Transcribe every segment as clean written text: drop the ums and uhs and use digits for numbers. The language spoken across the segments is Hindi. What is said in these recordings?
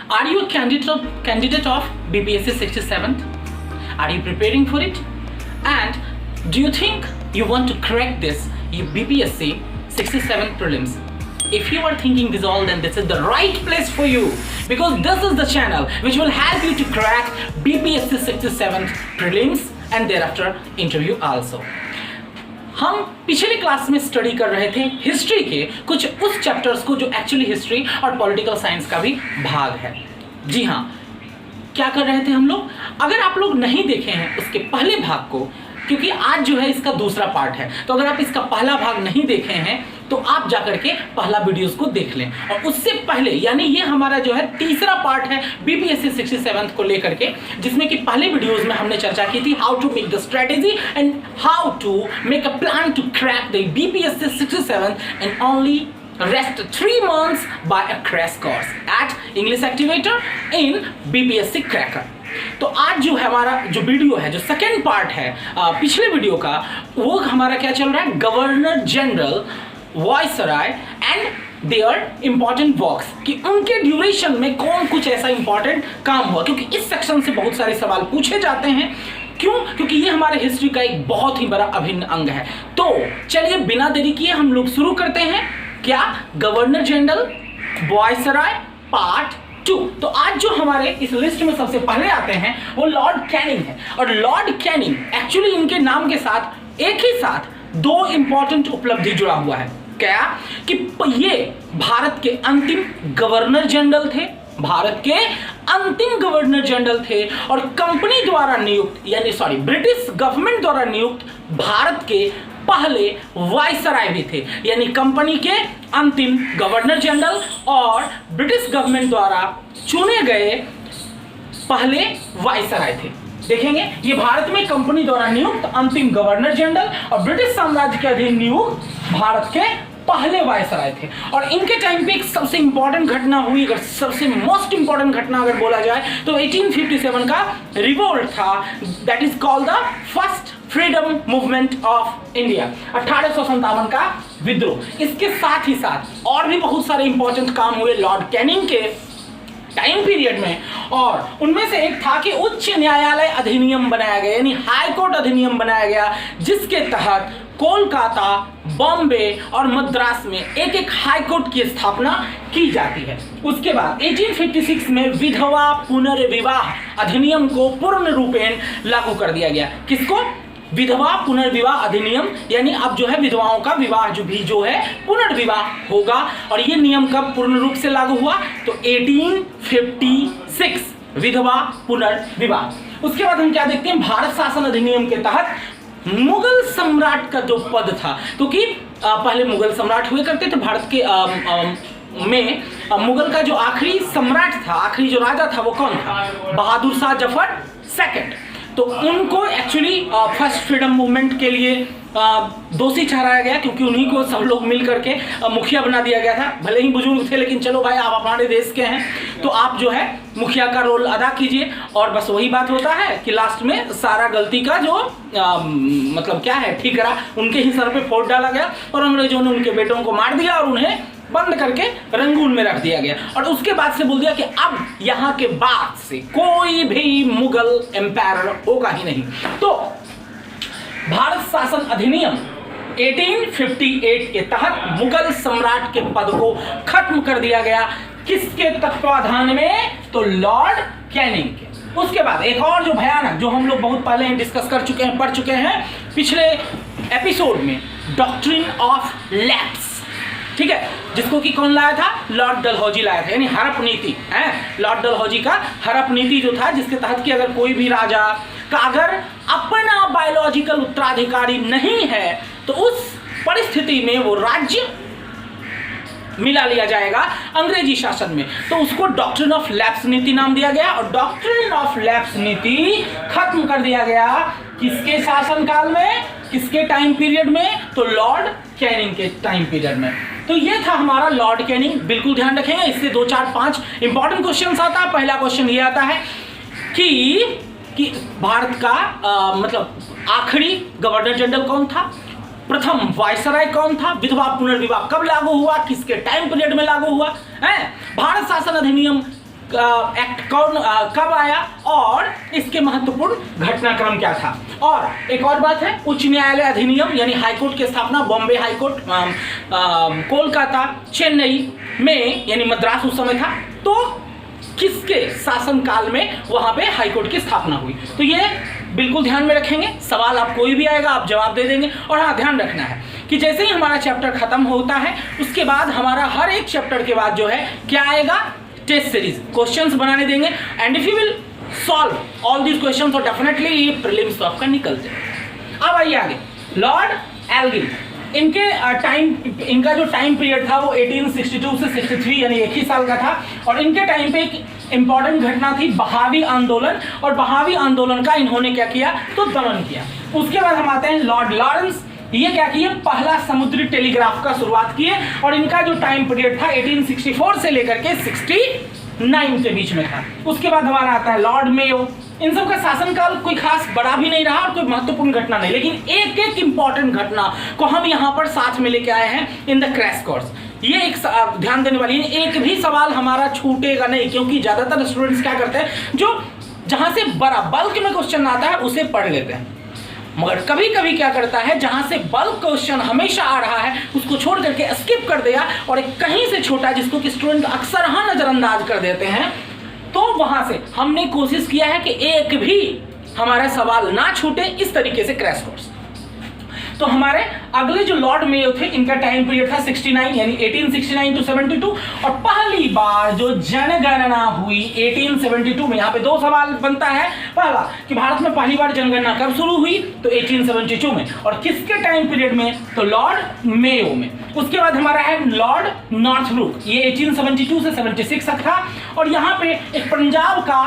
Are you a candidate of BPSC 67th? Are you preparing for it? And do you think you want to crack this BPSC 67th prelims? If you are thinking this all, then this is the right place for you, because this is the channel which will help you to crack BPSC 67th prelims and thereafter interview also. हम पिछले क्लास में स्टडी कर रहे थे हिस्ट्री के कुछ उस चैप्टर्स को जो एक्चुअली हिस्ट्री और पॉलिटिकल साइंस का भी भाग है। जी हाँ, क्या कर रहे थे हम लोग? अगर आप लोग नहीं देखे हैं उसके पहले भाग को, क्योंकि आज जो है इसका दूसरा पार्ट है, तो अगर आप इसका पहला भाग नहीं देखे हैं तो आप जाकर के पहला वीडियोस को देख लें। और उससे पहले, यानी ये हमारा जो है तीसरा पार्ट है बीपीएससी 67th को लेकर के, जिसमें कि पहले वीडियोस में हमने चर्चा की थी how to make the strategy and how to make a plan to crack the BPSC 67th एंड ओनली rest 3 months by a crash course at English Activator in BPSC Cracker। तो आज जो है हमारा जो वीडियो है, जो सेकेंड पार्ट है पिछले वीडियो का, वो हमारा क्या चल रहा है, governor general viceroy and there important works, कि उनके ड्यूरेशन में कौन कुछ ऐसा इंपॉर्टेंट काम हुआ, क्योंकि इस सेक्शन से बहुत सारे सवाल पूछे जाते हैं। क्यों? क्योंकि ये हमारे हिस्ट्री का एक बहुत ही बड़ा अभिन्न अंग है। तो चलिए बिना देरी किए हम लोग शुरू करते हैं। क्या? Governor general viceroy part 2। तो आज जो हमारे इस लिस्ट में सबसे पहले आते हैं वो लॉर्ड कैनिंग है। और लॉर्ड कैनिंग एक्चुअली इनके नाम के साथ एक ही साथ दो इंपॉर्टेंट उपलब्धि जुड़ा हुआ है। क्या? कि ये भारत के अंतिम गवर्नर जनरल थे, भारत के अंतिम गवर्नर जनरल थे, और कंपनी द्वारा नियुक्त, यानी ब्रिटिश गवर्नमेंट द्वारा नियुक्त भारत के पहले वायसराय भी थे, यानी कंपनी के अंतिम गवर्नर जनरल और ब्रिटिश गवर्नमेंट द्वारा चुने गए पहले वायसराय थे। देखेंगे ये भारत में कंपनी द्वारा नियुक्त अंतिम गवर्नर जनरल और ब्रिटिश साम्राज्य के अधीन नियुक्त भारत के पहले वायसराय थे। और इनके टाइम पे एक सबसे इंपॉर्टेंट घटना हुई, अगर सबसे मोस्ट इंपॉर्टेंट घटना अगर बोला जाए तो 1857 का रिवोल्ट था, that is called the first freedom movement of India, 1857 का विद्रोह। इसके साथ ही साथ और भी बहुत सारे इंपॉर्टेंट काम हुए लॉर्ड कैनिंग के टाइम पीरियड में, और उनमें से एक था कि उच्च न्यायालय अधिनियम बनाया गया, यानी हाई कोर्ट अधिनियम बनाया गया, जिसके तहत कोलकाता, बॉम्बे और मद्रास में एक एक हाई कोर्ट की स्थापना की जाती है। उसके बाद 1856 में विधवा पुनर्विवाह अधिनियम को पूर्ण रूपेण लागू कर दिया गया। किसको? विधवा पुनर्विवाह अधिनियम, यानी अब जो है विधवाओं का विवाह जो है पुनर्विवाह होगा। और ये नियम कब पूर्ण रूप से लागू हुआ? तो 1856 विधवा पुनर्विवाह। उसके बाद हम क्या देखते हैं, भारत शासन अधिनियम के तहत मुगल सम्राट का जो पद था, क्योंकि पहले मुगल सम्राट हुए करते थे भारत के में, मुगल का जो आखिरी सम्राट था, आखिरी जो राजा था वो कौन था? बहादुर शाह जफर सेकंड। तो उनको एक्चुअली फर्स्ट फ्रीडम मूवमेंट के लिए दोषी ठहराया गया, क्योंकि उन्हीं को सब लोग मिल करके मुखिया बना दिया गया था। भले ही बुजुर्ग थे, लेकिन चलो भाई आप हमारे देश के हैं तो आप जो है मुखिया का रोल अदा कीजिए। और बस वही बात होता है कि लास्ट में सारा गलती का जो मतलब क्या है, ठीकरा उनके ही सर पे फोड़ डाला गया, और अंग्रेजों ने उनके बेटों को मार दिया और उन्हें बंद करके रंगून में रख दिया गया। और उसके बाद से बोल दिया कि अब यहाँ के बाद से कोई भी मुगल एम्पायर होगा ही नहीं। तो भारत शासन अधिनियम 1858 के तहत मुगल सम्राट के पद को खत्म कर दिया गया। किसके तत्वाधान में? तो लॉर्ड कैनिंग के। उसके बाद एक और जो भयानक, जो हम लोग बहुत पहले डिस्कस कर चुके हैं, पढ़ चुके हैं पिछले एपिसोड में, डॉक्ट्रिन ऑफ लैप्स, ठीक है, जिसको कि कौन लाया था? लॉर्ड डलहौजी लाया था, यानी हड़प नीति है। लॉर्ड डलहौजी का हड़प नीति जो था, जिसके तहत कि अगर कोई भी राजा का अगर अपना बायोलॉजिकल उत्तराधिकारी नहीं है तो उस परिस्थिति में वो राज्य मिला लिया जाएगा अंग्रेजी शासन में। तो उसको डॉक्ट्रिन ऑफ लैप्स नीति नाम दिया गया, और डॉक्ट्रिन ऑफ लैप्स नीति खत्म कर दिया गया किसके शासनकाल में, किसके टाइम पीरियड में? तो लॉर्ड कैनिंग के टाइम पीरियड में। तो ये था हमारा लॉर्ड कैनिंग। बिल्कुल ध्यान रखेंगे, इससे 2 4 5 इंपॉर्टेंट क्वेश्चन आता है। पहला क्वेश्चन ये आता है कि भारत का मतलब आखिरी गवर्नर जनरल कौन था, प्रथम वायसराय कौन था, विधवा पुनर्विवाह कब लागू हुआ, किसके टाइम पीरियड में लागू हुआ है, भारत शासन अधिनियम एक्ट कब आया और इसके महत्वपूर्ण घटनाक्रम क्या था। और एक और बात है, उच्च न्यायालय अधिनियम यानी हाईकोर्ट की स्थापना बॉम्बे हाईकोर्ट, कोलकाता, चेन्नई में यानी मद्रास उस समय था, तो किसके शासनकाल में वहां पे हाईकोर्ट की स्थापना हुई। तो ये बिल्कुल ध्यान में रखेंगे, सवाल आप कोई भी आएगा आप जवाब दे देंगे। और हाँ, ध्यान रखना है कि जैसे ही हमारा चैप्टर खत्म होता है उसके बाद हमारा हर एक चैप्टर के बाद जो है क्या आएगा, टेस्ट सीरीज, क्वेश्चंस बनाने देंगे। And if you will solve all these questions तो डेफिनेटली ये प्रीलिम्स तो आपका निकल जाए। अब आइए आगे, लॉर्ड एल्गिन, इनका जो टाइम पीरियड था वो 1862 से 63 यानी एक ही साल का था। और इनके टाइम पे एक इंपॉर्टेंट घटना थी बहावी आंदोलन, और बहावी आंदोलन का इन्होंने क्या किया तो दमन किया। उसके बाद हम आते हैं लॉर्ड लॉरेंस, ये क्या किए, पहला समुद्री टेलीग्राफ का शुरुआत किए। और इनका जो टाइम पीरियड था 1864 से लेकर के 69 के बीच में था। उसके बाद हमारा आता है लॉर्ड मेयो, इन सब का शासनकाल कोई खास बड़ा भी नहीं रहा और कोई महत्वपूर्ण घटना नहीं, लेकिन एक एक इंपॉर्टेंट घटना को हम यहाँ पर साथ में लेके आए हैं इन द क्रैश कोर्स। ये एक ध्यान देने वाली है, एक भी सवाल हमारा छूटेगा नहीं, क्योंकि ज्यादातर स्टूडेंट्स क्या करते हैं, जो जहां से बड़ा बल्क में क्वेश्चन आता है उसे पढ़ लेते हैं, मगर कभी कभी क्या करता है जहां से बल्क क्वेश्चन हमेशा आ रहा है उसको छोड़ करके स्किप कर दिया और एक कहीं से छोटा जिसको कि स्टूडेंट अक्सर हाँ नजरअंदाज कर देते हैं, तो वहां से हमने कोशिश किया है कि एक भी हमारा सवाल ना छूटे, इस तरीके से क्रैश कोर्स। तो हमारे अगले जो लॉर्ड मेयो थे इनका टाइम पीरियड था 69 यानी 1869 टू 72। और पहली बार जो जनगणना हुई 1872 में, यहाँ पे दो सवाल बनता है। पहला कि भारत में पहली बार जनगणना कब शुरू हुई, तो 1872 में, और किसके टाइम पीरियड में, तो लॉर्ड मेयो में। उसके बाद हमारा है लॉर्ड नॉर्थब्रुक, ये 1872 से 76 तक था। और यहाँ पे एक पंजाब का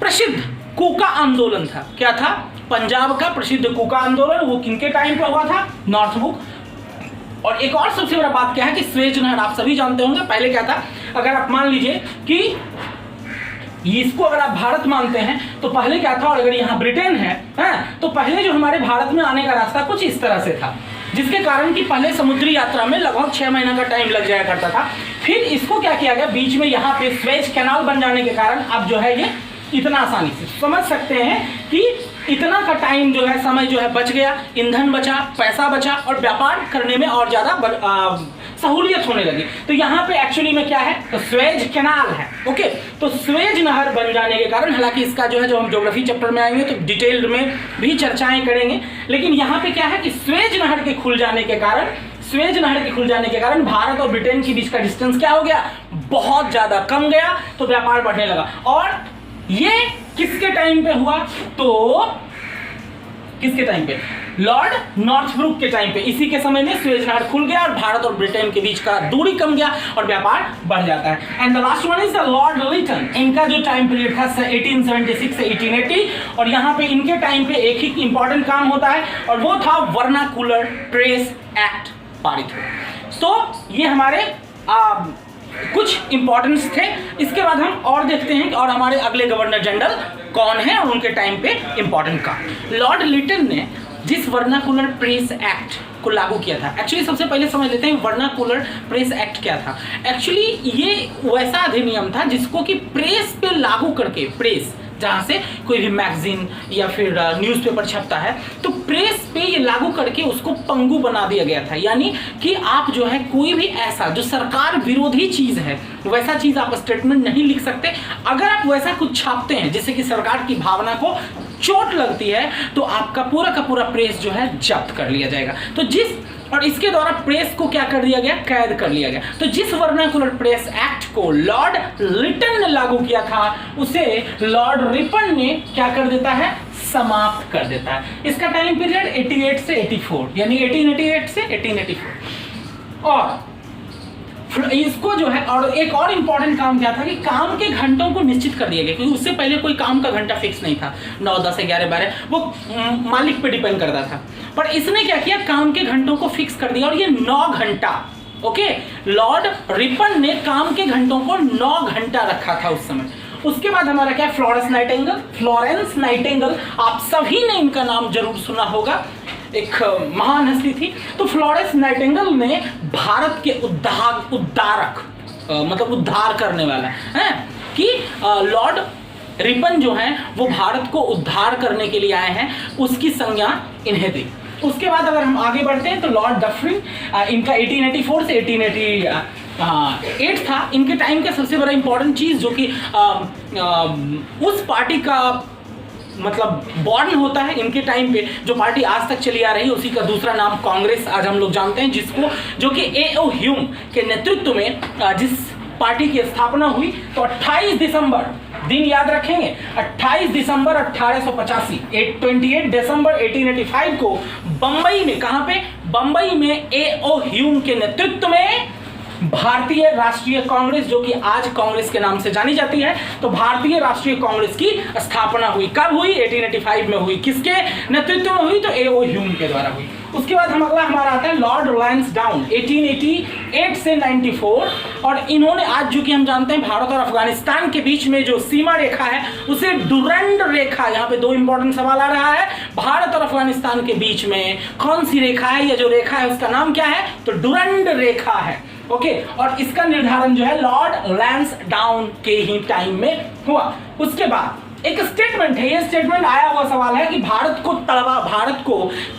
प्रसिद्ध कूका आंदोलन था, क्या था, पंजाब का प्रसिद्ध कूका आंदोलन, वो किनके टाइम पे हुआ था, नॉर्थब्रुक। और एक और सबसे बड़ा बात क्या है कि स्वेज नहर, आप सभी जानते होंगे पहले क्या था, अगर आप मान लीजिए कि इसको अगर आप भारत मानते हैं तो पहले क्या था, और अगर यहाँ ब्रिटेन है तो पहले जो हमारे भारत में आने का रास्ता कुछ इस तरह से था, जिसके कारण कि पहले समुद्री यात्रा में लगभग 6 महीना का टाइम लग जाया करता था। फिर इसको क्या किया गया, बीच में यहाँ पे स्वेज कैनाल बन जाने के कारण अब जो है ये इतना आसानी से समझ सकते हैं कि इतना का टाइम जो है, समय जो है बच गया, ईंधन बचा, पैसा बचा और व्यापार करने में और ज़्यादा सहूलियत होने लगी। तो यहाँ पे एक्चुअली में क्या है, तो स्वेज कैनाल है। ओके, तो स्वेज नहर बन जाने के कारण, हालांकि इसका जो है जो हम ज्योग्राफी चैप्टर में आएंगे तो डिटेल में भी चर्चाएं करेंगे, लेकिन यहाँ पे क्या है कि स्वेज नहर के खुल जाने के कारण भारत और ब्रिटेन के बीच का डिस्टेंस क्या हो गया, बहुत ज़्यादा कम गया, तो व्यापार बढ़ने लगा। और ये किसके टाइम पे हुआ, तो किसके टाइम पे, लॉर्ड नॉर्थब्रुक के टाइम पे। इसी के समय में स्वेज नहर खुल गया और भारत और ब्रिटेन के बीच का दूरी कम गया और व्यापार बढ़ जाता है। And the last one is the Lord Lytton, इनका जो टाइम पीरियड था 1876 से 1880। और यहाँ पे इनके टाइम पे एक ही इंपॉर्टेंट काम होता है और वो था वर्नाकुलर प्रेस एक्ट पारित हुआ। तो ये हमारे कुछ इंपॉर्टेंस थे। इसके बाद हम और देखते हैं और हमारे अगले गवर्नर जनरल कौन है और उनके टाइम पे इंपॉर्टेंट काम। लॉर्ड लिटन ने जिस वर्नाकुलर प्रेस एक्ट को लागू किया था, एक्चुअली सबसे पहले समझ लेते हैं वर्नाकुलर प्रेस एक्ट क्या था। एक्चुअली ये वैसा अधिनियम था जिसको कि प्रेस पे लागू करके, प्रेस जहाँ से कोई भी मैगजीन या फिर न्यूज़पेपर छपता है, तो प्रेस पे ये लागू करके उसको पंगु बना दिया गया था। यानी कि आप जो है कोई भी ऐसा जो सरकार विरोधी चीज़ है वैसा चीज़ आप स्टेटमेंट नहीं लिख सकते। अगर आप वैसा कुछ छापते हैं जिससे कि सरकार की भावना को चोट लगती है तो आपका पूरा का पूरा प्रेस जो है जब्त कर लिया जाएगा। तो और इसके द्वारा प्रेस को क्या कर दिया गया, कैद कर लिया गया। तो जिस वर्नाकुलर प्रेस एक्ट को लॉर्ड लिटन ने लागू किया था उसे लॉर्ड रिपन ने क्या कर देता है, समाप्त कर देता है। इसका टाइम पीरियड 88 से 84 यानी 1888 से 1884। और इसको जो है, और एक और इंपॉर्टेंट काम क्या था कि काम के घंटों को निश्चित कर दिया गया, क्योंकि उससे पहले कोई काम का घंटा फिक्स नहीं था, 9, 10, 11, 12 वो मालिक पे डिपेंड करता था। पर इसने क्या किया, काम के घंटों को फिक्स कर दिया और ये 9 घंटा। ओके, लॉर्ड रिपन ने काम के घंटों को 9 घंटा रखा था उस समय। उसके बाद हमारा क्या, फ्लोरेंस नाइटिंगेल, आप सभी ने इनका नाम जरूर सुना होगा, एक महान हस्ती थी। तो फ्लोरेंस नाइटिंगेल ने भारत के उद्धारक मतलब उद्धार करने वाला है कि लॉर्ड रिपन जो हैं वो भारत को उद्धार करने के लिए आए हैं, उसकी संज्ञा इन्हें दी। उसके बाद अगर हम आगे बढ़ते हैं तो लॉर्ड डफरिन, इनका 1884 से 1888 था। इनके टाइम का सबसे बड़ा इंपॉर्टेंट चीज़ जो कि उस पार्टी का मतलब बॉर्न होता है इनके टाइम पे, जो पार्टी आज तक चली आ रही है उसी का दूसरा नाम कांग्रेस आज हम लोग जानते हैं, जिसको जो कि A.O. ह्यूम के नेतृत्व में जिस पार्टी की स्थापना हुई, तो 28 दिसंबर, दिन याद रखेंगे, 28 दिसंबर 1885, 28 दिसंबर 1885 को बंबई में, कहां पे? बंबई में A.O. ह्यूम के नेतृत्व में भारतीय राष्ट्रीय कांग्रेस, जो कि आज कांग्रेस के नाम से जानी जाती है, तो भारतीय राष्ट्रीय कांग्रेस की स्थापना हुई। कब हुई? 1885 में हुई। किसके नेतृत्व में हुई? तो A.O. ह्यूम के द्वारा हुई। उसके बाद अगला हमारा आता है लॉर्ड लांसडाउन, 1888 से 94, और इन्होंने आज जो कि हम जानते हैं भारत और अफगानिस्तान के बीच में जो सीमा रेखा है उसे डुरंड रेखा, यहाँ पे दो इंपॉर्टेंट सवाल आ रहा है, भारत और अफगानिस्तान के बीच में कौन सी रेखा है, या जो रेखा है उसका नाम क्या है? तो डुरंड रेखा है। ओके, और इसका निर्धारण जो है लॉर्ड लांसडाउन के ही टाइम में हुआ। उसके बाद एक स्टेटमेंट है, ये स्टेटमेंट आया हुआ सवाल है कि भारत को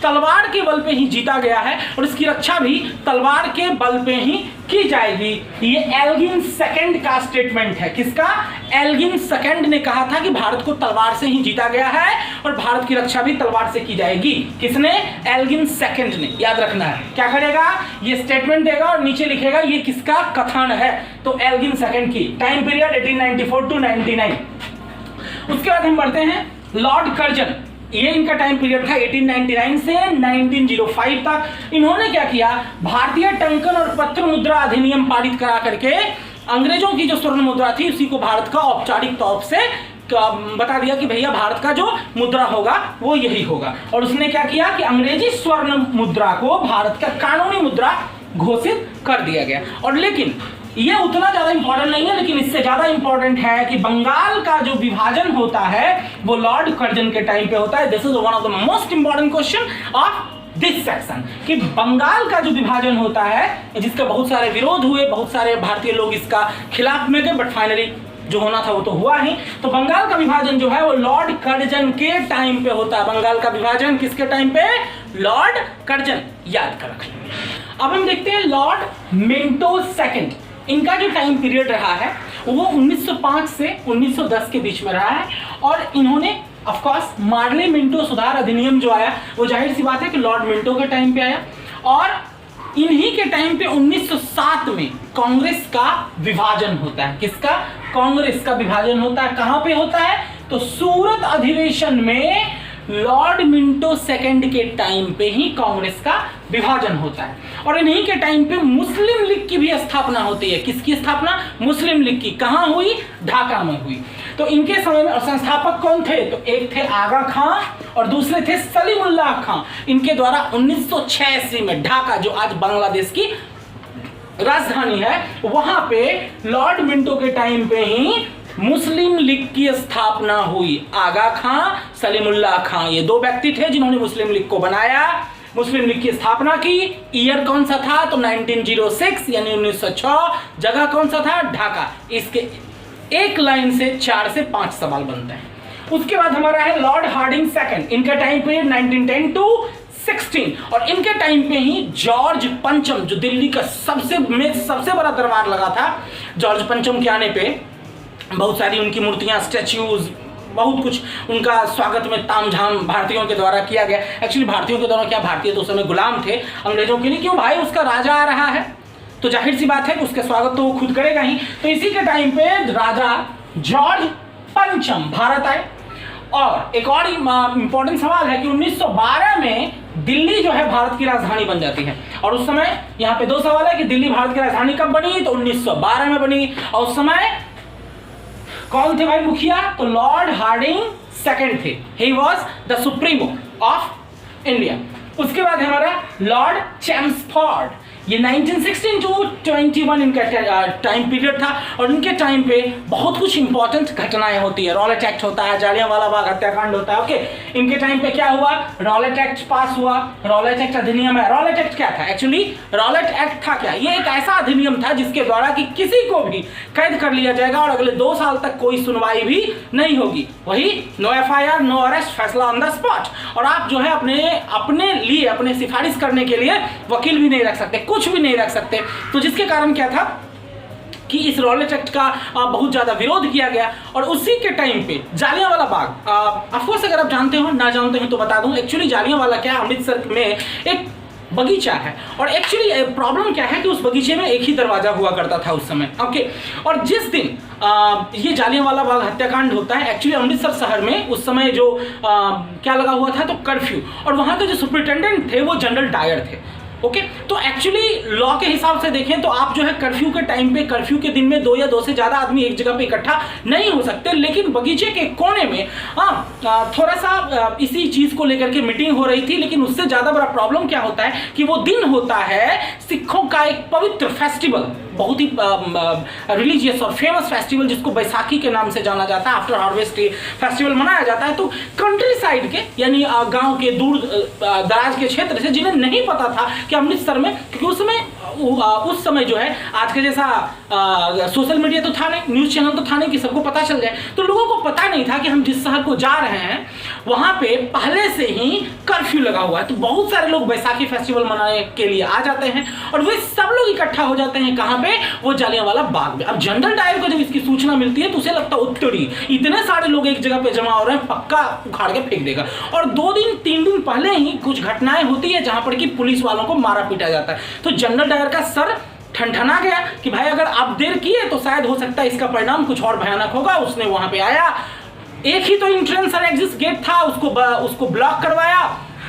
तलवार के बल पे ही जीता गया है और इसकी रक्षा भी तलवार के बल पे ही की जाएगी। ये एल्गिन सेकंड का स्टेटमेंट है। किसका? एल्गिन सेकंड ने कहा था कि भारत को तलवार से ही जीता गया है और भारत की रक्षा भी तलवार से की जाएगी। किसने? एल्गिन सेकंड ने। याद रखना है, क्या करेगा? ये स्टेटमेंट देगा और नीचे लिखेगा ये किसका कथन है, तो एल्गिन सेकंड की। Time period 1894 to 99। उसके बाद हम बढ़ते हैं लॉर्ड कर्जन, ये इनका टाइम पीरियड था 1899 से 1905 तक। इन्होंने क्या किया? भारतीय टंकन और पत्र मुद्रा अधिनियम पारित करा करके अंग्रेजों की जो स्वर्ण मुद्रा थी उसी को भारत का औपचारिक तौर से बता दिया कि भैया भारत का जो मुद्रा होगा वो यही होगा। और उसने क्या किया कि अंग्रेजी स्वर्ण मुद्रा को भारत का कानूनी मुद्रा घोषित कर दिया गया। और लेकिन ये उतना ज्यादा इंपॉर्टेंट नहीं है, लेकिन इससे ज्यादा इंपॉर्टेंट है कि बंगाल का जो विभाजन होता है वो लॉर्ड कर्जन के टाइम पे होता है। This is one of the most important question of this section, कि बंगाल का जो विभाजन होता है जिसका बहुत सारे विरोध हुए, बहुत सारे भारतीय लोग इसका खिलाफ में गए, बट फाइनली जो होना था वो तो हुआ ही। तो बंगाल का विभाजन जो है वो लॉर्ड कर्जन के टाइम पे होता है। बंगाल का विभाजन किसके टाइम पे? Lord Curzon. याद कर रख लेंगे। अब हम देखते हैं लॉर्ड मिंटो सेकंड, इनका जो टाइम पीरियड रहा है वो 1905 से 1910 के बीच में रहा है। और इन्होंने ऑफ कोर्स मार्ले मिंटो सुधार अधिनियम जो आया वो जाहिर सी बात है कि लॉर्ड मिंटो के टाइम पे आया। और इन्हीं के टाइम पे 1907 में कांग्रेस का विभाजन होता है। किसका? कांग्रेस का विभाजन होता है। कहां पे होता है? तो सूरत अधिवेशन में लॉर्ड मिंटो सेकंड के टाइम पे ही कांग्रेस का विभाजन होता है। और इन्हीं के टाइम पे मुस्लिम लीग की भी स्थापना होती है। किसकी स्थापना? मुस्लिम लीग की। कहां हुई? ढाका में हुई। तो इनके समय में संस्थापक कौन थे? तो एक थे आगा खां और दूसरे थे सलीमुल्लाह खां। इनके द्वारा 1986 में ढाका, जो आज बांग्लादेश की राजधानी है, वहां पे लॉर्ड मिंटो के टाइम पे ही मुस्लिम लीग की स्थापना हुई। आगा खां, सलीमुल्लाह खां, ये दो व्यक्ति थे जिन्होंने मुस्लिम लीग को बनाया, मुस्लिम लीग की स्थापना की। ईयर कौन सा था? तो 1906 यानी 1906। जगह कौन सा था? ढाका। इसके एक लाइन से 4 से 5 सवाल बनते हैं। उसके बाद हमारा है लॉर्ड हार्डिंग सेकंड, इनका टाइम पीरियड 1910 टू 16। और इनके टाइम पे ही जॉर्ज पंचम, जो दिल्ली का सबसे बड़ा दरबार लगा था, जॉर्ज पंचम के आने पे बहुत सारी उनकी मूर्तियां, स्टैच्यूज, बहुत कुछ उनका स्वागत में तामझाम भारतीयों के द्वारा किया गया। एक्चुअली भारतीयों के द्वारा क्या, भारतीय तो उस समय गुलाम थे अंग्रेजों के लिए। क्यों भाई? उसका राजा आ रहा है तो जाहिर सी बात है कि उसके स्वागत तो वो खुद करेगा ही। तो इसी के टाइम पे राजा जॉर्ज पंचम भारत आए। और एक और इंपॉर्टेंट सवाल है कि 1912 में दिल्ली जो है भारत की राजधानी बन जाती है। और उस समय यहाँ पे दो सवाल है कि दिल्ली भारत की राजधानी कब बनी? तो 1912 में बनी। और उस समय कौन थे भाई मुखिया? तो लॉर्ड हार्डिंग सेकंड थे। He was the supremo of India. उसके बाद हमारा लॉर्ड चैम्सफोर्ड, ये 1916 to 21 इनका टाइम पीरियड था और इनके टाइम पे बहुत कुछ इंपॉर्टेंट घटनाएं होती है। रॉलेट एक्ट होता है, जालियांवाला बाग हत्याकांड होता है। ओके, इनके टाइम पे क्या हुआ, रॉलेट एक्ट पास हुआ। रॉलेट एक्ट अधिनियम है। रॉलेट एक्ट क्या था? एक्चुअली रॉलेट एक्ट था क्या, ये एक ऐसा अधिनियम था जिसके द्वारा कि किसी को भी कैद कर लिया जाएगा और अगले 2 साल तक कोई सुनवाई भी नहीं होगी। वही नो FIR, नो अरेस्ट, फैसला ऑन द स्पॉट। और आप जो है अपने लिए अपने सिफारिश करने के लिए वकील भी नहीं रख सकते, कुछ भी नहीं रख सकते। तो जिसके कारण क्या था कि इस रॉलेट एक्ट का बहुत ज़्यादा विरोध किया गया। और उसी के टाइम पे जालियांवाला बाग, ऑफकोर्स अगर आप जानते हो ना जानते हो तो बता दूं, एक्चुअली जालियांवाला क्या अमृतसर में एक बगीचा है और एक्चुअली प्रॉब्लम क्या है कि उस बगीचे में एक ही दरवाजा हुआ करता था उस समय। ओके, और जिस दिन ये जालियांवाला बाग हत्याकांड होता है, एक्चुअली अमृतसर शहर में उस समय जो क्या लगा हुआ था, तो कर्फ्यू, और वहाँ के जो सुपरिटेंडेंट थे वो जनरल डायर थे। ओके, तो एक्चुअली लॉ के हिसाब से देखें तो आप जो है कर्फ्यू के टाइम पे, कर्फ्यू के दिन में 2 या 2 से ज़्यादा आदमी एक जगह पे इकट्ठा नहीं हो सकते। लेकिन बगीचे के कोने में थोड़ा सा इसी चीज़ को लेकर के मीटिंग हो रही थी। लेकिन उससे ज़्यादा बड़ा प्रॉब्लम क्या होता है कि वो दिन होता है सिखों का एक पवित्र फेस्टिवल, बहुत ही रिलीजियस और फेमस फेस्टिवल जिसको बैसाखी के नाम से जाना जाता है। आफ्टर हार्वेस्ट फेस्टिवल मनाया जाता है। तो कंट्री साइड के यानी गांव के दूर दराज के क्षेत्र से जिन्हें नहीं पता था कि अमृतसर में, क्योंकि उस समय जो है आज के जैसा सोशल मीडिया तो था नहीं, न्यूज़ चैनल तो था नहीं कि सबको पता चल जाए, तो लोगों को पता नहीं था कि हम जिस शहर को जा रहे हैं वहाँ पे पहले से ही कर्फ्यू लगा हुआ है। तो बहुत सारे लोग बैसाखी फेस्टिवल मनाने के लिए आ जाते हैं और वे सब लोग इकट्ठा हो जाते हैं कहाँ पे, वो जालियांवाला बाग में। अब जनरल डायर को जब इसकी सूचना मिलती है तो उसे लगता है उत्तरी इतने सारे लोग एक जगह पे जमा हो रहे हैं, पक्का उखाड़ के फेंक देगा। और 2 दिन 3 दिन पहले ही कुछ घटनाएं होती है जहां पर कि पुलिस वालों को मारा पीटा जाता है। तो जनरल डायर का सर ठनठना गया कि भाई अगर आप देर किए तो शायद हो सकता है इसका परिणाम कुछ और भयानक होगा। उसने वहां पे आया, एक ही तो एंट्रेंस और एग्जिट गेट था, उसको ब्लॉक करवाया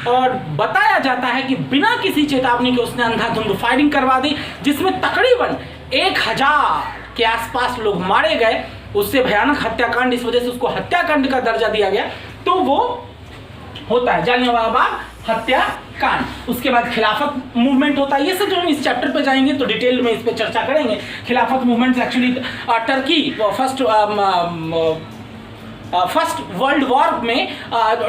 और बताया जाता है कि बिना किसी चेतावनी के उसने अंधाधुंध फायरिंग करवा दी, जिसमें तकरीबन 1000 के आसपास लोग मारे गए। उससे भयानक हत्याकांड, इस वजह से उसको हत्याकांड का दर्जा दिया गया। तो वो होता है जालियांवाला बाग हत्याकांड। उसके बाद खिलाफत मूवमेंट होता है। ये सब जो हम इस चैप्टर पे जाएंगे तो डिटेल में इस पे चर्चा करेंगे। खिलाफत movement actually Turkey first world war में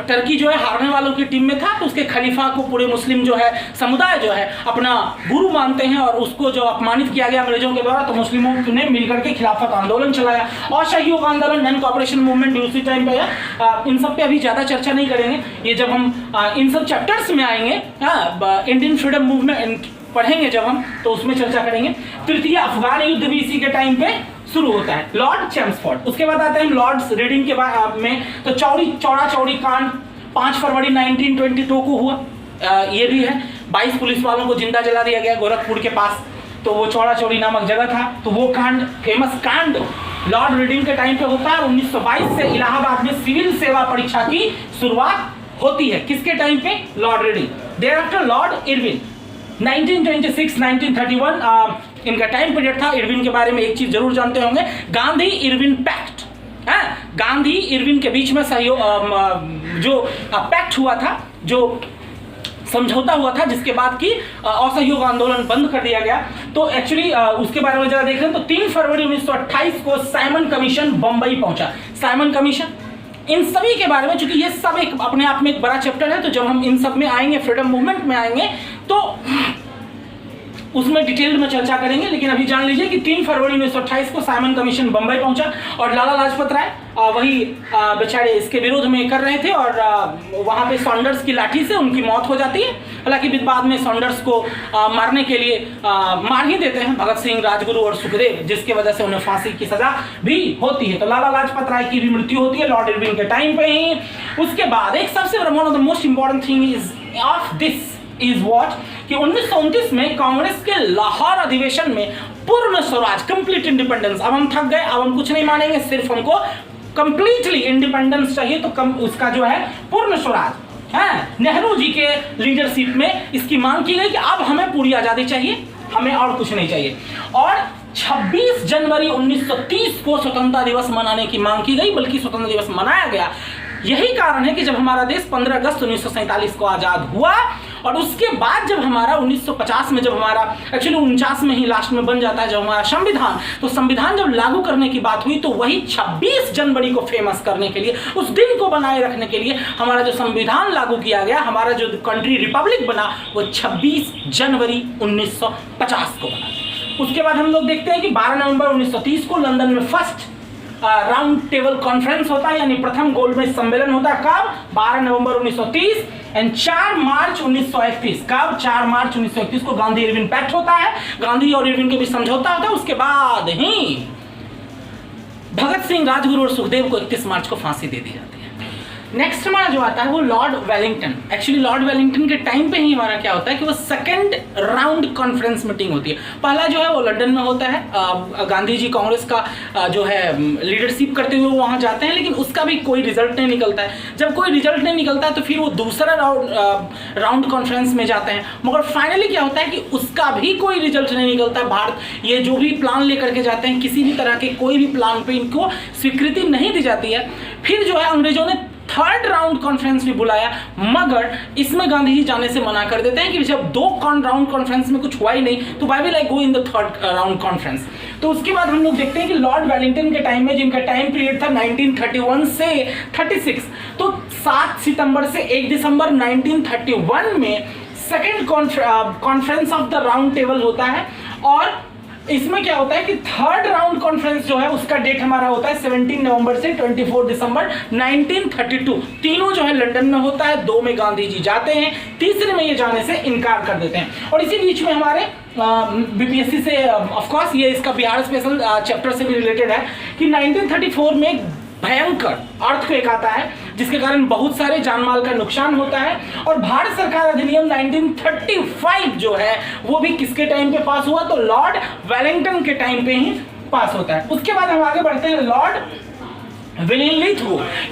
टर्की जो है हारने वालों की टीम में था। तो उसके खलीफा को पूरे मुस्लिम जो है समुदाय जो है अपना गुरु मानते हैं और उसको जो अपमानित किया गया अंग्रेजों के द्वारा, तो मुस्लिमों ने मिलकर के खिलाफत आंदोलन चलाया। और असहयोग आंदोलन, नॉन कोऑपरेशन मूवमेंट उसी टाइम पे है। इन सब पे अभी ज़्यादा चर्चा नहीं करेंगे। ये जब हम इन सब चैप्टर्स में आएंगे, इंडियन फ्रीडम मूवमेंट पढ़ेंगे जब हम, तो उसमें चर्चा करेंगे। तृतीय अफगान युद्ध भी इसी के टाइम पे शुरू होता है, लॉर्ड चैम्सफोर्ड। उसके बाद आते हैं लॉर्ड्स रीडिंग के बाद में, तो चौड़ा चौड़ी कांड 5 फरवरी 1922 को हुआ। ये भी है, 22 पुलिस वालों को जिंदा जला दिया गया गोरखपुर के पास। तो वो चौड़ा चौड़ी नामक जगह था। तो वो कांड, फेमस कांड लॉर्ड रीडिंग के टाइम पे होता है। 1922 से इलाहाबाद में सिविल सेवा परीक्षा की शुरुआत होती है। किसके टाइम पे? Lord Reading. Thereafter Lord Irwin 1926 1931 इनका टाइम पीरियड था। इरविन के बारे में एक चीज जरूर जानते होंगे, गांधी इरविन पैक्ट है। गांधी इरविन के बीच में सहयोग जो पैक्ट हुआ था, जो समझौता हुआ था, जिसके बाद की असहयोग आंदोलन बंद कर दिया गया। तो एक्चुअली उसके बारे में जरा देखें तो 3 फरवरी 1928 को साइमन कमीशन बंबई पहुंचा। साइमन कमीशन, इन सभी के बारे में, चूंकि ये सब एक अपने आप में एक बड़ा चैप्टर है, तो जब हम इन सब में आएंगे, फ्रीडम मूवमेंट में आएंगे, तो उसमें डिटेल में चर्चा करेंगे। लेकिन अभी जान लीजिए कि 3 फरवरी 1928 को साइमन कमीशन बंबई पहुंचा और लाला लाजपत राय वही बेचारे इसके विरोध में कर रहे थे और वहां पे सॉन्डर्स की लाठी से उनकी मौत हो जाती है। हालांकि बाद में सॉन्डर्स को मारने के लिए मार ही देते हैं भगत सिंह, राजगुरु और सुखदेव, जिसकी वजह से उन्हें फांसी की सजा भी होती है। तो लाला लाजपत राय की भी मृत्यु होती है लॉर्ड इरविन के टाइम पे ही। उसके बाद एक सबसे one of the most important thing is of this is what कि 1929 में कांग्रेस के लाहौर अधिवेशन में पूर्ण स्वराज, कंप्लीट इंडिपेंडेंस, अब हम थक गए, अब हम कुछ नहीं मानेंगे, सिर्फ हमको कंप्लीटली इंडिपेंडेंस चाहिए, तो इसका जो है पूर्ण स्वराज है। नेहरू जी के लीडरशिप में इसकी मांग की गई कि अब हमें पूरी आजादी चाहिए, हमें और कुछ नहीं चाहिए। और 26 जनवरी 1930 को स्वतंत्रता दिवस मनाने की मांग की गई, बल्कि स्वतंत्रता दिवस मनाया गया। यही कारण है कि जब हमारा देश 15 अगस्त 1947 को आजाद हुआ और उसके बाद जब हमारा 1950 में, जब हमारा एक्चुअली 49 में ही लास्ट में बन जाता है जब हमारा संविधान, तो संविधान जब लागू करने की बात हुई तो वही 26 जनवरी को फेमस करने के लिए, उस दिन को बनाए रखने के लिए हमारा जो संविधान लागू किया गया, हमारा जो कंट्री रिपब्लिक बना वो 26 जनवरी 1950 को बना। उसके बाद हम लोग देखते हैं कि 12 नवंबर 1930 को लंदन में फर्स्ट राउंड टेबल कॉन्फ्रेंस होता है, यानी प्रथम गोलमेज सम्मेलन होता है। कब? 12 नवंबर 1930 एंड 4 मार्च 1931। कब? 4 मार्च 1931 को गांधी इरविन पैक्ट होता है, गांधी और इरविन के बीच समझौता होता है। उसके बाद ही भगत सिंह, राजगुरु और सुखदेव को 31 मार्च को फांसी दे दी जाती है। नेक्स्ट हमारा जो आता है वो Lord Wellington. Actually Lord Wellington के टाइम पे ही हमारा क्या होता है कि वो सेकंड राउंड कॉन्फ्रेंस मीटिंग होती है। पहला जो है वो लंदन में होता है, गांधी जी कांग्रेस का जो है लीडरशिप करते हुए वहाँ जाते हैं, लेकिन उसका भी कोई रिजल्ट नहीं निकलता है। जब कोई रिजल्ट नहीं निकलता है तो फिर वो दूसरा राउंड कॉन्फ्रेंस में जाते हैं, मगर फाइनली क्या होता है कि उसका भी कोई रिजल्ट नहीं निकलता है। भारत ये जो भी प्लान लेकर के जाते हैं, किसी भी तरह के कोई भी प्लान पे इनको स्वीकृति नहीं दी जाती है। फिर जो है अंग्रेजों ने थर्ड राउंड कॉन्फ्रेंस भी बुलाया, मगर इसमें गांधी जी जाने से मना कर देते हैं कि जब 2 राउंड कॉन्फ्रेंस में कुछ हुआ ही नहीं तो why will I go in the third round conference. तो उसके बाद हम लोग देखते हैं कि लॉर्ड वेलिंगटन के टाइम में, जिनका टाइम पीरियड था 1931 से 36, तो 7 सितंबर से 1 दिसंबर 1931 में second conference of the round table होता है। और इसमें क्या होता है कि थर्ड राउंड कॉन्फ्रेंस जो है उसका डेट हमारा होता है 17 नवंबर से 24 दिसंबर 1932। तीनों जो है लंदन में होता है, 2 में गांधी जी जाते हैं, तीसरे में ये जाने से इनकार कर देते हैं। और इसी बीच में हमारे बीपीएससी से ऑफ कोर्स ये इसका बिहार स्पेशल चैप्टर से भी रिलेटेड है कि 1934 में भयंकर अर्थक्वेक आता है, जिसके कारण बहुत सारे जानमाल का नुकसान होता है। और भारत सरकार अधिनियम 1935 जो है वो भी किसके टाइम पे पास हुआ? तो लॉर्ड वेलिंगटन के टाइम पे ही पास होता है। उसके बाद हम आगे बढ़ते हैं लॉर्ड विलियम।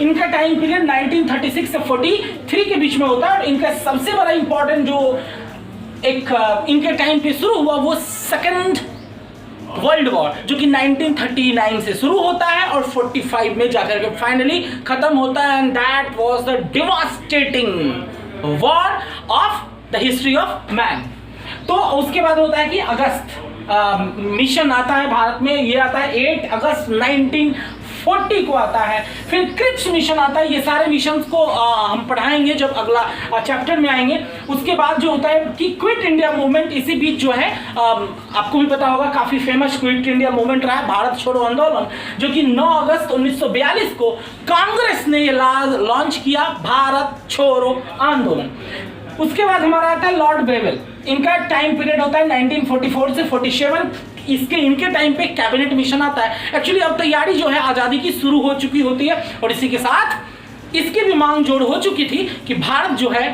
इनका टाइम पीरियड 1936 से 43 के बीच में होता है। और इनका सबसे बड़ा इंपॉर्टेंट जो एक इनके टाइम पे शुरू हुआ वो सेकेंड वर्ल्ड वॉर, जो कि 1939 से शुरू होता है और 45 में जाकर के फाइनली खत्म होता है। And that was the devastating war of the history of man. तो उसके बाद होता है कि अगस्त मिशन आता है भारत में, ये आता है 8 अगस्त 1940 को आता है। फिर क्रिप्स मिशन आता है। ये सारे मिशंस को हम पढ़ाएंगे जब अगला चैप्टर में आएंगे। उसके बाद जो होता है कि क्विट इंडिया मूवमेंट, इसी बीच जो है आपको भी पता होगा काफी फेमस क्विट इंडिया मूवमेंट रहा है, भारत छोड़ो आंदोलन, जो कि 9 अगस्त 1942 को कांग्रेस ने ये लॉन्च किया, भारत छोड़ो आंदोलन। उसके बाद हमारा आता है लॉर्ड बेवेल। इनका टाइम पीरियड होता है 1944 से 47। इनके टाइम पे कैबिनेट मिशन आता है। एक्चुअली अब तैयारी जो है आज़ादी की शुरू हो चुकी होती है और इसी के साथ इसकी भी मांग जोड़ हो चुकी थी कि भारत जो है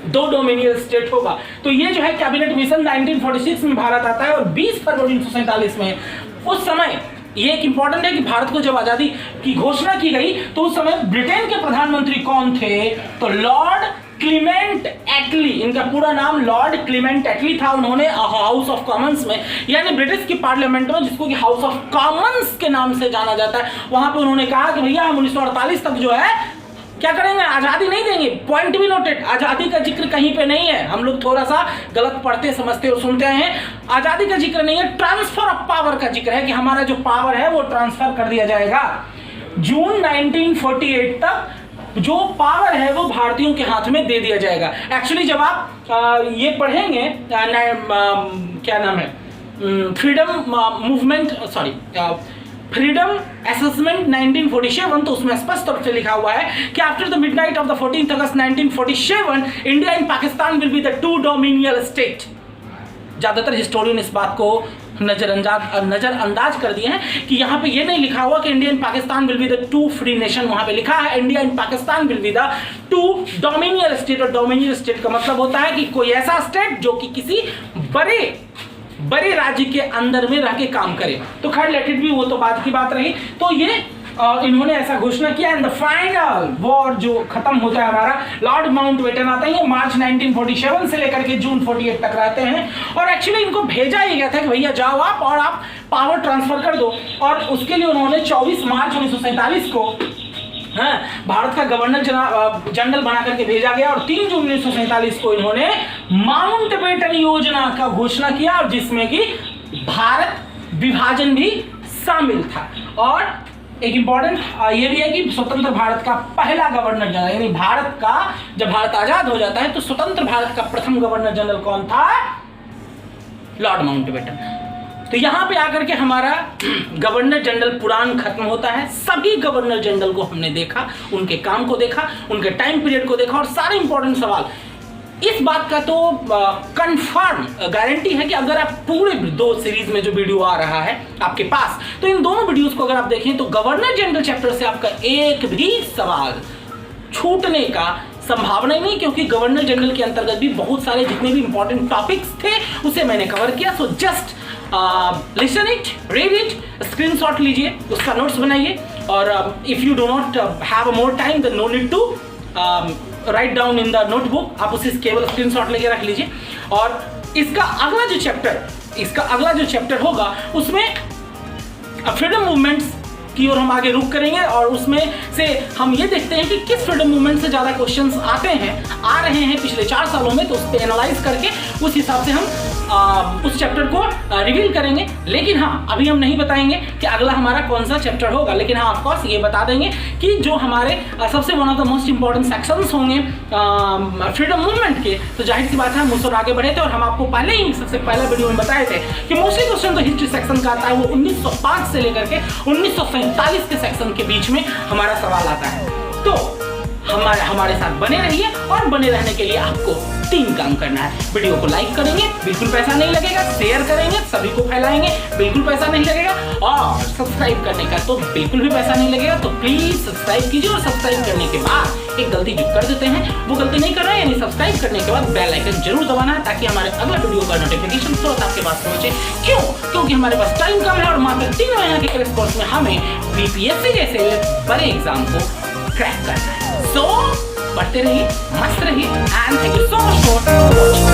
2 डोमिनियल स्टेट होगा। तो ये जो है कैबिनेट मिशन 1946 में भारत आता है और 20 फरवरी 1947 में उस समय ये एक इंपॉर्टेंट है कि भारत को जब आजादी की घोषणा की गई तो उस समय ब्रिटेन के प्रधानमंत्री कौन थे? तो लॉर्ड क्लीमेंट एटली। इनका पूरा नाम लॉर्ड क्लीमेंट एटली था। उन्होंने हाउस ऑफ कॉमन्स में, यानी ब्रिटिश की पार्लियामेंट में, जिसको कि हाउस ऑफ कॉमन्स के नाम से जाना जाता है, वहां पे उन्होंने कहा कि भैया हम 1948 तक जो है क्या करेंगे, आजादी नहीं देंगे। पॉइंट भी नोटेड, आजादी का जिक्र कहीं पे नहीं है। हम लोग थोड़ा सा गलत पढ़ते समझते और सुनते हैं। आजादी का जिक्र नहीं है, ट्रांसफर ऑफ पावर का जिक्र है कि हमारा जो पावर है वो ट्रांसफर कर दिया जाएगा। जून 1948 तक जो पावर है वो भारतीयों के हाथ में दे दिया जाएगा। एक्चुअली जब आप ये पढ़ेंगे क्या नाम है, freedom movement, sorry freedom assessment 1947, तो उसमें स्पष्ट तौर से लिखा हुआ है कि after the midnight of the 14th August 1947 India and Pakistan will be the 2 dominion state. ज्यादातर हिस्टोरियन इस बात को नजरअंदाज कर दिए हैं कि यहाँ पे ये नहीं लिखा हुआ कि India and Pakistan will be the 2 free nation. वहां पे लिखा है India and Pakistan will be the 2 dominion state. और डोमिनियल स्टेट का मतलब होता है कि कोई ऐसा स्टेट जो कि किसी बड़े राज्य के अंदर में रह के काम करे। तो खैर लेट इट बी, वो तो बाद की बात रही। तो ये इन्होंने ऐसा घोषणा किया। एंड द फाइनल वॉर जो खत्म होता है हमारा, लॉर्ड माउंटबेटन आता है, ये मार्च 1947 से लेकर के जून 48 तक रहते हैं। और एक्चुअली इनको भेजा ही गया था कि भैया जाओ आप और आप पावर ट्रांसफर कर दो। और उसके लिए उन्होंने 24 मार्च 1947 को हाँ, भारत का गवर्नर जनरल बना करके भेजा गया और 3 जून 1947 को इन्होंने माउंटबेटन योजना का घोषणा किया, और जिसमें कि भारत विभाजन भी शामिल था। और एक इंपॉर्टेंट ये भी है कि स्वतंत्र भारत का पहला गवर्नर जनरल, यानी भारत का जब भारत आजाद हो जाता है तो स्वतंत्र भारत का प्रथम गवर्नर जनरल कौन था? Lord Mountbatten. तो यहां पे आकर के हमारा गवर्नर जनरल पुराण खत्म होता है। सभी गवर्नर जनरल को हमने देखा, उनके काम को देखा, उनके टाइम पीरियड को देखा, और सारे इंपॉर्टेंट सवाल। इस बात का तो कंफर्म गारंटी है कि अगर आप पूरे 2 सीरीज में जो वीडियो आ रहा है आपके पास, तो इन दोनों वीडियोस को अगर आप देखें तो गवर्नर जनरल चैप्टर से आपका एक भी सवाल छूटने का संभावना ही नहीं, क्योंकि गवर्नर जनरल के अंतर्गत भी बहुत सारे जितने भी इंपॉर्टेंट टॉपिक्स थे उसे मैंने कवर किया। So just listen it, read it, screenshot लीजिए, उसका नोट्स बनाइए, और if you do not have more time then no need to write down in the notebook, आप उसे केवल स्क्रीनशॉट लेके रख लीजिए। और इसका अगला जो चैप्टर होगा उसमें फ्रीडम मूवमेंट्स की ओर हम आगे रुख करेंगे, और उसमें से हम ये देखते हैं कि किस फ्रीडम मूवमेंट से ज़्यादा क्वेश्चंस आ रहे हैं पिछले 4 सालों में, तो उस पर एनालाइज करके उस हिसाब से हम उस चैप्टर को रिवील करेंगे। लेकिन हाँ, अभी हम नहीं बताएंगे कि अगला हमारा कौन सा चैप्टर होगा, लेकिन हाँ ऑफ कोर्स ये बता देंगे कि जो हमारे सबसे one of the most important sections होंगे फ्रीडम मूवमेंट के, तो जाहिर सी बात है हम उस और आगे बढ़े थे। और हम आपको पहले ही सबसे पहला वीडियो में बताए थे कि मोस्टली क्वेश्चन तो हिस्ट्री सेक्शन का आता है, वो 1905 से लेकर के 1947 के सेक्शन के बीच में हमारा सवाल आता है। तो हमारे साथ बने रहिए, और बने रहने के लिए आपको 3 काम करना है। वीडियो को लाइक करेंगे, बिल्कुल पैसा नहीं लगेगा, शेयर करेंगे, सभी को फैलाएंगे, बिल्कुल पैसा नहीं लगेगा, और सब्सक्राइब करने का तो बिल्कुल भी पैसा नहीं लगेगा। तो प्लीज सब्सक्राइब कीजिए, और सब्सक्राइब करने के बाद एक गलती जो कर देते हैं वो गलती नहीं कर रहे हैं, यानी सब्सक्राइब करने के बाद बेल आइकन जरूर दबाना है, ताकि हमारे अगला वीडियो का नोटिफिकेशन तुरंत आपके पास पहुंचे। क्यों? क्योंकि हमारे पास टाइम कम है, और मात्र 3 महीने के क्रैश कोर्स में हमें बीपीएससी जैसे बड़े एग्जाम को क्रैक करना है। सो पढ़ते रहिए, मस्त रहिए, and thank you so much for watching.